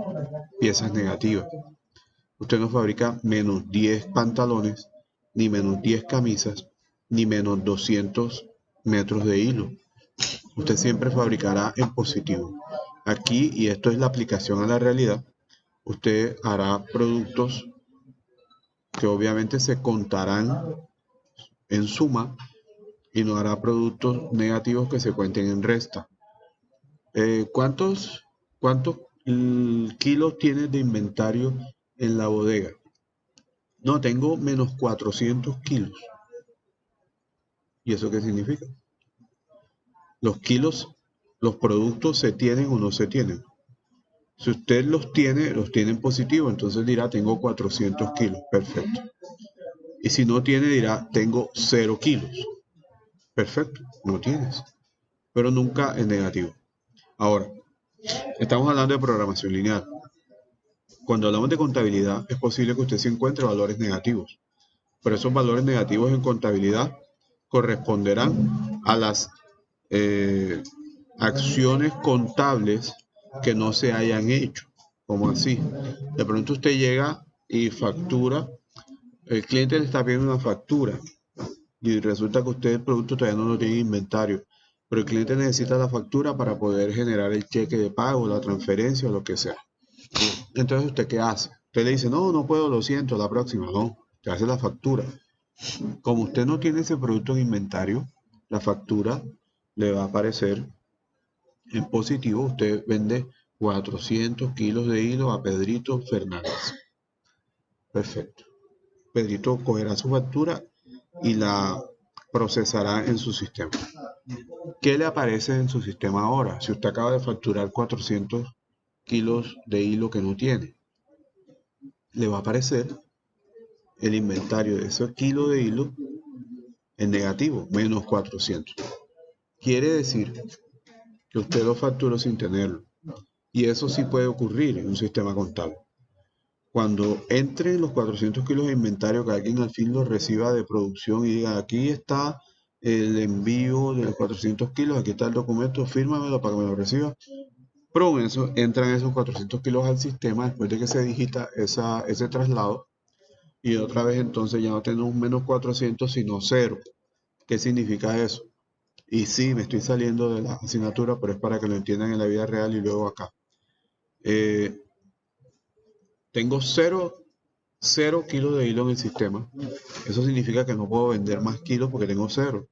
piezas negativas. Usted no fabrica menos 10 pantalones, ni menos 10 camisas, ni menos 200 metros de hilo. Usted siempre fabricará en positivo. Aquí, y esto es la aplicación a la realidad, usted hará productos que obviamente se contarán en suma y no hará productos negativos que se cuenten en resta. ¿Cuántos kilos tienes de inventario en la bodega? No, tengo menos 400 kilos. ¿Y eso qué significa? Los kilos, los productos se tienen o no se tienen. Si usted los tiene en positivo, entonces dirá, tengo 400 kilos. Perfecto. Y si no tiene, dirá, tengo 0 kilos. Perfecto, no tienes. Pero nunca en negativo. Ahora, estamos hablando de programación lineal. Cuando hablamos de contabilidad, es posible que usted se encuentre valores negativos. Pero esos valores negativos en contabilidad corresponderán a las acciones contables que no se hayan hecho. Como así? De pronto usted llega y factura El cliente le está pidiendo una factura y resulta que usted el producto todavía no lo tiene en inventario, pero el cliente necesita la factura para poder generar el cheque de pago, la transferencia o lo que sea. Entonces, ¿usted qué hace? Usted le dice, no, no puedo, lo siento, la próxima. No, usted hace la factura. Como usted no tiene ese producto en inventario, la factura le va a aparecer en positivo. Usted vende 400 kilos de hilo a Pedrito Fernández. Perfecto. Pedrito cogerá su factura y la procesará en su sistema. ¿Qué le aparece en su sistema ahora? Si usted acaba de facturar 400 kilos de hilo que no tiene, le va a aparecer el inventario de ese kilo de hilo en negativo, menos 400. Quiere decir que usted lo facturó sin tenerlo. Y eso sí puede ocurrir en un sistema contable. Cuando entren los 400 kilos de inventario, que alguien al fin lo reciba de producción y diga, aquí está el envío de los 400 kilos, aquí está el documento, fírmamelo para que me lo reciba. Pero eso, entran esos 400 kilos al sistema después de que se digita ese traslado. Y otra vez entonces ya no tenemos menos 400, sino 0. ¿Qué significa eso? Y sí, me estoy saliendo de la asignatura, pero es para que lo entiendan en la vida real y luego acá. Tengo 0 kilos de hilo en el sistema. Eso significa que no puedo vender más kilos porque tengo 0.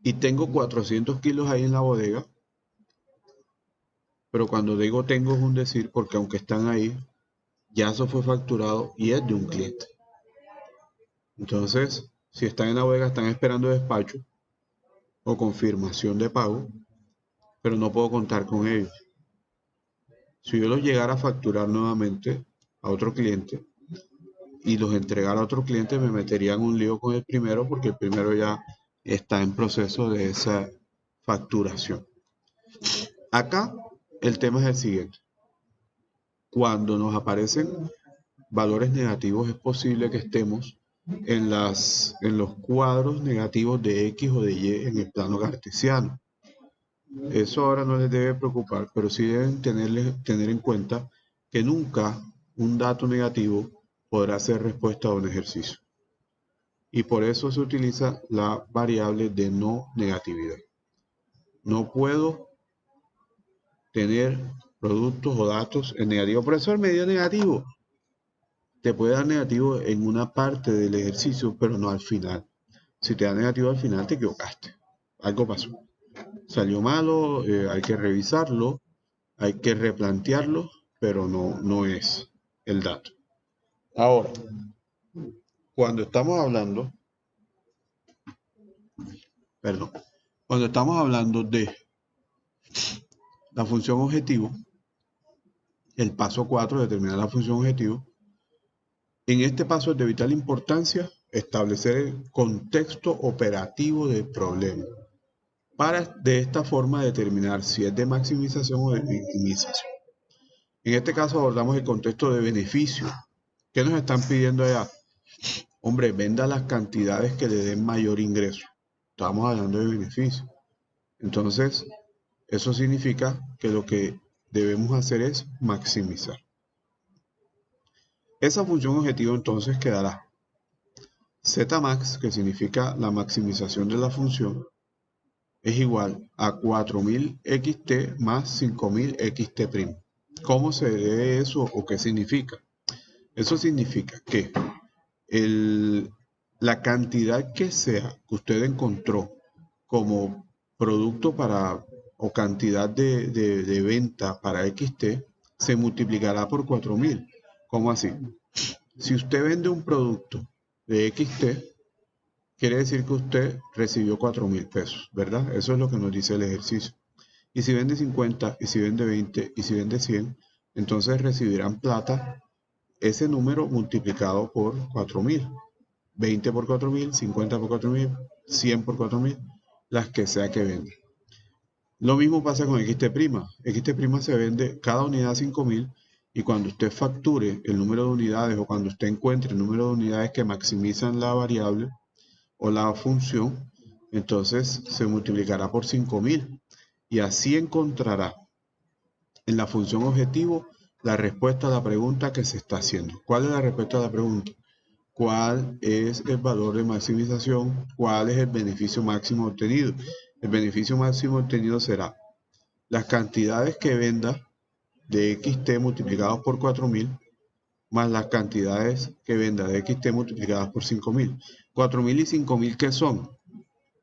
Y tengo 400 kilos ahí en la bodega. Pero cuando digo tengo es un decir porque aunque están ahí, ya eso fue facturado y es de un cliente. Entonces, si están en la bodega, están esperando despacho o confirmación de pago, pero no puedo contar con ellos. Si yo los llegara a facturar nuevamente a otro cliente y los entregara a otro cliente, me metería en un lío con el primero porque el primero ya está en proceso de esa facturación. Acá el tema es el siguiente. Cuando nos aparecen valores negativos, es posible que estemos en los cuadros negativos de X o de Y en el plano cartesiano. Eso ahora no les debe preocupar, pero sí deben tener en cuenta que nunca un dato negativo podrá ser respuesta a un ejercicio. Y por eso se utiliza la variable de no negatividad. No puedo tener productos o datos en negativo. Profesor, me dio negativo. Te puede dar negativo en una parte del ejercicio, pero no al final. Si te da negativo al final, te equivocaste. Algo pasó. Salió malo, hay que revisarlo, hay que replantearlo, pero no es el dato. Ahora, cuando estamos hablando, cuando estamos hablando de la función objetivo, el paso 4, determinar la función objetivo, en este paso es de vital importancia establecer el contexto operativo del problema, para de esta forma determinar si es de maximización o de minimización. En este caso abordamos el contexto de beneficio. ¿Qué nos están pidiendo allá? Hombre, venda las cantidades que le den mayor ingreso. Estamos hablando de beneficio. Entonces, eso significa que lo que debemos hacer es maximizar. Esa función objetivo entonces quedará Zmax, que significa la maximización de la función, es igual a 4000 xt más 5000 xt'. ¿Cómo se debe eso o qué significa? Eso significa que la cantidad que sea que usted encontró como producto para o cantidad de venta para XT se multiplicará por 4000. ¿Cómo así? Si usted vende un producto de XT, quiere decir que usted recibió 4000 pesos, ¿verdad? Eso es lo que nos dice el ejercicio. Y si vende 50, y si vende 20, y si vende 100, entonces recibirán plata ese número multiplicado por 4000. 20 por 4000, 50 por 4000, 100 por 4000, las que sea que venda. Lo mismo pasa con XT'. XT' se vende cada unidad 5000 y cuando usted facture el número de unidades o cuando usted encuentre el número de unidades que maximizan la variable o la función, entonces se multiplicará por 5000 y así encontrará en la función objetivo la respuesta a la pregunta que se está haciendo. ¿Cuál es la respuesta a la pregunta? cuál es el valor de maximización, cuál es el beneficio máximo obtenido. El beneficio máximo obtenido será las cantidades que venda de XT multiplicados por 4000 más las cantidades que venda de XT multiplicadas por 5000. 4000 y 5000, ¿qué son?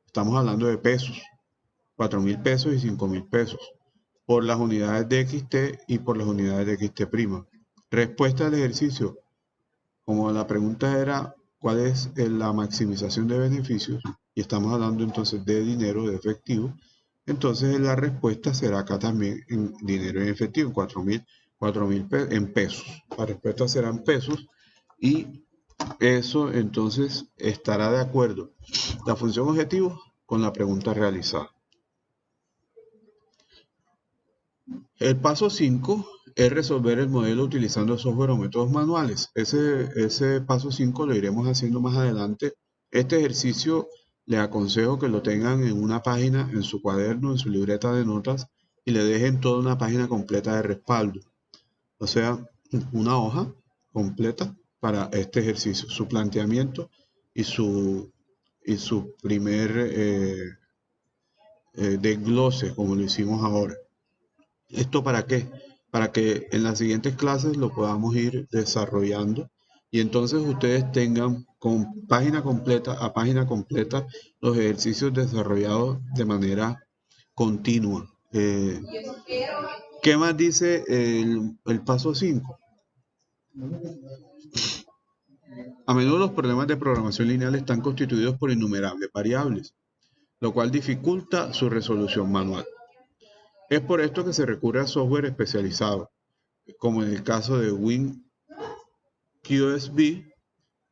Estamos hablando de pesos. 4000 pesos y 5000 pesos por las unidades de XT y por las unidades de XT'. Respuesta al ejercicio. Como la pregunta era cuál es la maximización de beneficios, y estamos hablando entonces de dinero, de efectivo, entonces la respuesta será acá también en dinero en efectivo, en 4000 en pesos. La respuesta será en pesos y eso entonces estará de acuerdo la función objetivo con la pregunta realizada. El paso 5 es resolver el modelo utilizando software o métodos manuales. Ese paso 5 lo iremos haciendo más adelante. Este ejercicio les aconsejo que lo tengan en una página, en su cuaderno, en su libreta de notas y le dejen toda una página completa de respaldo. O sea, una hoja completa para este ejercicio, su planteamiento y su primer desglose, como lo hicimos ahora. ¿Esto para qué? Para que en las siguientes clases lo podamos ir desarrollando y entonces ustedes tengan con página completa a página completa los ejercicios desarrollados de manera continua. ¿Qué más dice el paso 5? A menudo los problemas de programación lineal están constituidos por innumerables variables, lo cual dificulta su resolución manual. Es por esto que se recurre a software especializado, como en el caso de WinQSB,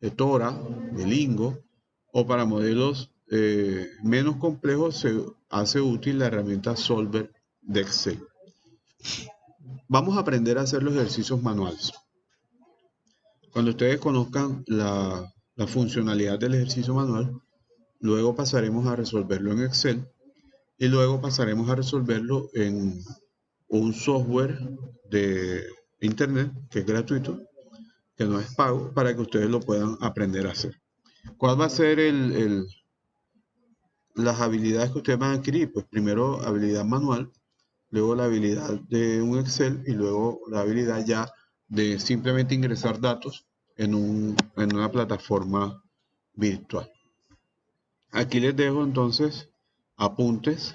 de Tora, de Lingo, o para modelos menos complejos se hace útil la herramienta Solver de Excel. Vamos a aprender a hacer los ejercicios manuales. Cuando ustedes conozcan la funcionalidad del ejercicio manual, luego pasaremos a resolverlo en Excel y luego pasaremos a resolverlo en un software de internet que es gratuito, que no es pago, para que ustedes lo puedan aprender a hacer. ¿Cuál va a ser las habilidades que ustedes van a adquirir? Pues primero habilidad manual, luego la habilidad de un Excel y luego la habilidad ya de simplemente ingresar datos en una plataforma virtual. Aquí les dejo entonces apuntes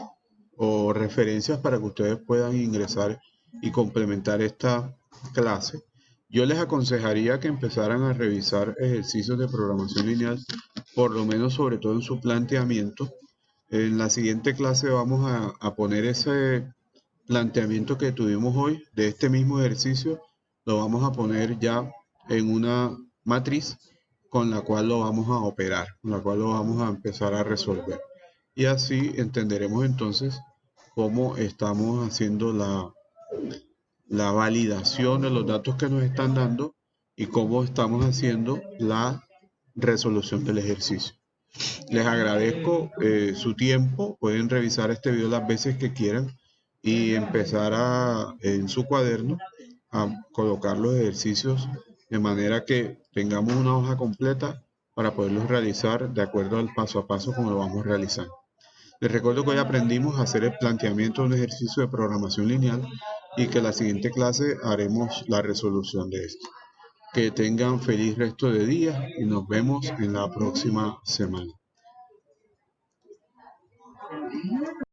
o referencias para que ustedes puedan ingresar y complementar esta clase. Yo les aconsejaría que empezaran a revisar ejercicios de programación lineal, por lo menos sobre todo en su planteamiento. En la siguiente clase vamos a poner ese planteamiento que tuvimos hoy de este mismo ejercicio, lo vamos a poner ya en una matriz con la cual lo vamos a operar, con la cual lo vamos a empezar a resolver. Y así entenderemos entonces cómo estamos haciendo la validación de los datos que nos están dando y cómo estamos haciendo la resolución del ejercicio. Les agradezco su tiempo, pueden revisar este video las veces que quieran y empezar en su cuaderno a colocar los ejercicios de manera que tengamos una hoja completa para poderlos realizar de acuerdo al paso a paso como lo vamos realizando. Les recuerdo que hoy aprendimos a hacer el planteamiento de un ejercicio de programación lineal y que en la siguiente clase haremos la resolución de esto. Que tengan feliz resto de día y nos vemos en la próxima semana.